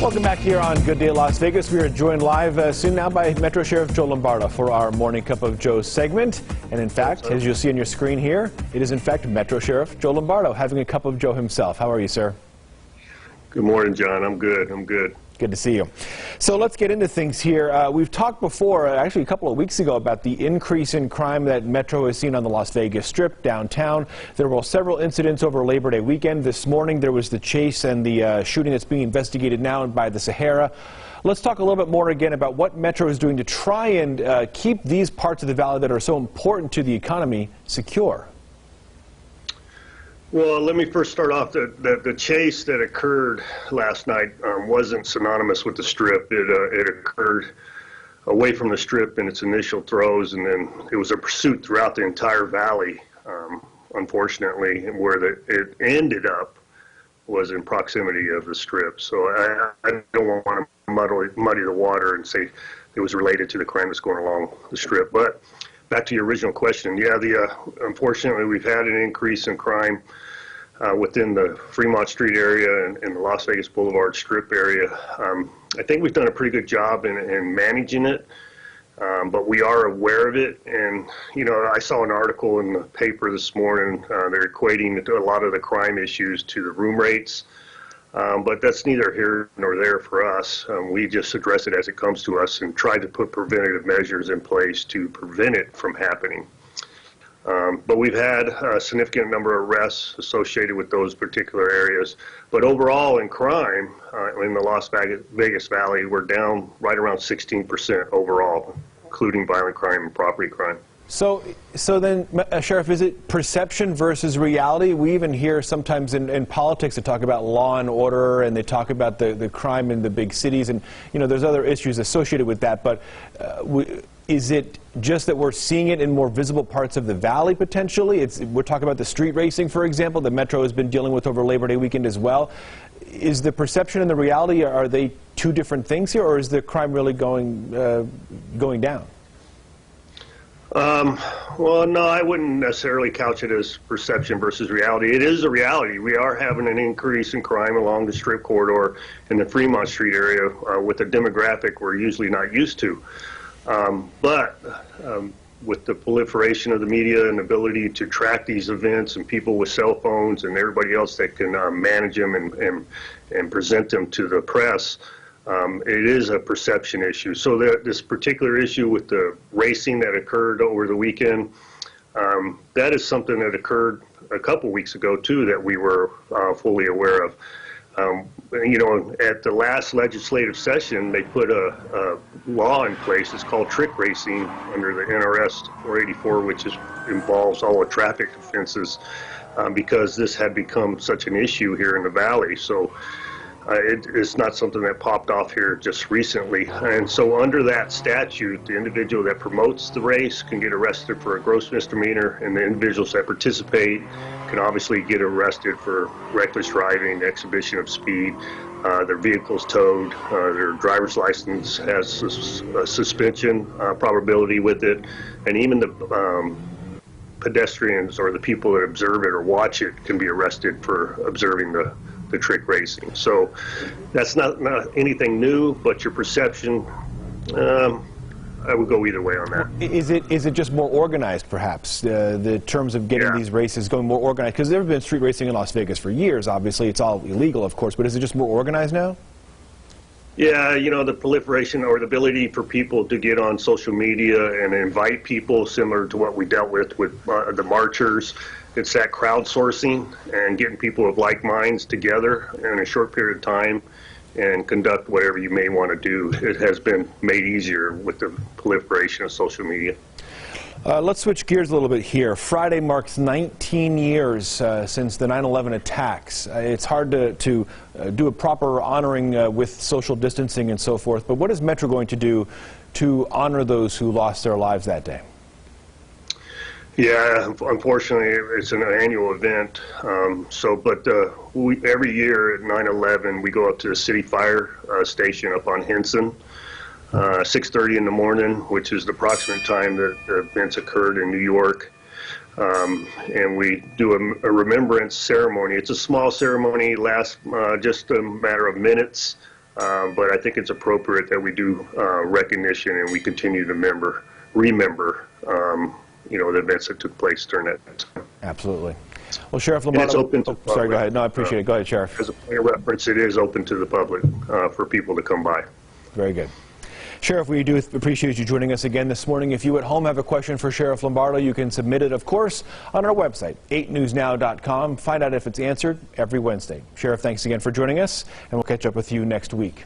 Welcome back here on Good Day Las Vegas. We are joined live soon now by Metro Sheriff Joe Lombardo for our Morning Cup of Joe segment. And in fact, as you'll see on your screen here, it is in fact Metro Sheriff Joe Lombardo having a cup of Joe himself. How are you, sir? Good morning, John. I'm good. I'm good. Good to see you. So let's get into things here. We've talked before, actually a couple of weeks ago, about the increase in crime that Metro has seen on the Las Vegas Strip downtown. There were several incidents over Labor Day weekend. This morning there was the chase and the shooting that's being investigated now by the Sahara. Let's talk a little bit more again about what Metro is doing to try and keep these parts of the valley that are so important to the economy secure. Well, let me first start off. The chase that occurred last night wasn't synonymous with the Strip. It occurred away from the Strip in its initial throes, and then it was a pursuit throughout the entire valley, unfortunately, and where it ended up was in proximity of the Strip. So I don't want to muddy the water and say it was related to the crime that's going along the Strip. But back to your original question, yeah, unfortunately we've had an increase in crime within the Fremont Street area and the Las Vegas Boulevard Strip area. I think we've done a pretty good job in managing it, but we are aware of it. And, you know, I saw an article in the paper this morning. They're equating a lot of the crime issues to the room rates, but that's neither here nor there for us. We just address it as it comes to us and try to put preventative measures in place to prevent it from happening. But we've had a significant number of arrests associated with those particular areas. But overall in crime in the Las Vegas Valley, we're down right around 16% overall, including violent crime and property crime. So then, Sheriff, is it perception versus reality? We even hear sometimes in politics that talk about law and order, and they talk about the crime in the big cities, and you know there's other issues associated with that. But is it just that we're seeing it in more visible parts of the valley potentially? We're talking about the street racing, for example, that Metro has been dealing with over Labor Day weekend as well. Is the perception and the reality, are they two different things here, or is the crime really going down? Well, no, I wouldn't necessarily couch it as perception versus reality. It is a reality. We are having an increase in crime along the Strip corridor in the Fremont Street area with a demographic we're usually not used to. But with the proliferation of the media and ability to track these events and people with cell phones and everybody else that can manage them and present them to the press, it is a perception issue. So this particular issue with the racing that occurred over the weekend, that is something that occurred a couple weeks ago too that we were fully aware of. You know, at the last legislative session, they put a law in place. It's called trick racing under the NRS 484, which involves all the traffic offenses because this had become such an issue here in the valley. So it's not something that popped off here just recently. And so under that statute, the individual that promotes the race can get arrested for a gross misdemeanor, and the individuals that participate can obviously get arrested for reckless driving, exhibition of speed, their vehicle's towed, their driver's license has a suspension probability with it, and even the pedestrians or the people that observe it or watch it can be arrested for observing the trick racing. So that's not anything new, but your perception, I would go either way on that. Is it just more organized, perhaps, the terms of getting these races going more organized? Because there have been street racing in Las Vegas for years. Obviously, it's all illegal, of course, but is it just more organized now? Yeah, you know, the proliferation or the ability for people to get on social media and invite people, similar to what we dealt with the marchers. It's that crowdsourcing and getting people of like minds together in a short period of time and conduct whatever you may want to do. It has been made easier with the proliferation of social media. Let's switch gears a little bit here. Friday marks 19 years since the 9/11 attacks. It's hard to do a proper honoring with social distancing and so forth, but what is Metro going to do to honor those who lost their lives that day? Yeah, unfortunately, it's an annual event. But every year at 9/11, we go up to the city fire station up on Henson, 6:30 in the morning, which is the approximate time that the events occurred in New York. And we do a remembrance ceremony. It's a small ceremony, lasts just a matter of minutes. But I think it's appropriate that we do recognition and we continue to remember, the events that took place during that time. Absolutely. Well, Sheriff Lombardo. It's open to sorry, go ahead. No, I appreciate it. Go ahead, Sheriff. As a point of reference, it is open to the public for people to come by. Very good. Sheriff, we do appreciate you joining us again this morning. If you at home have a question for Sheriff Lombardo, you can submit it, of course, on our website, 8newsnow.com. Find out if it's answered every Wednesday. Sheriff, thanks again for joining us, and we'll catch up with you next week.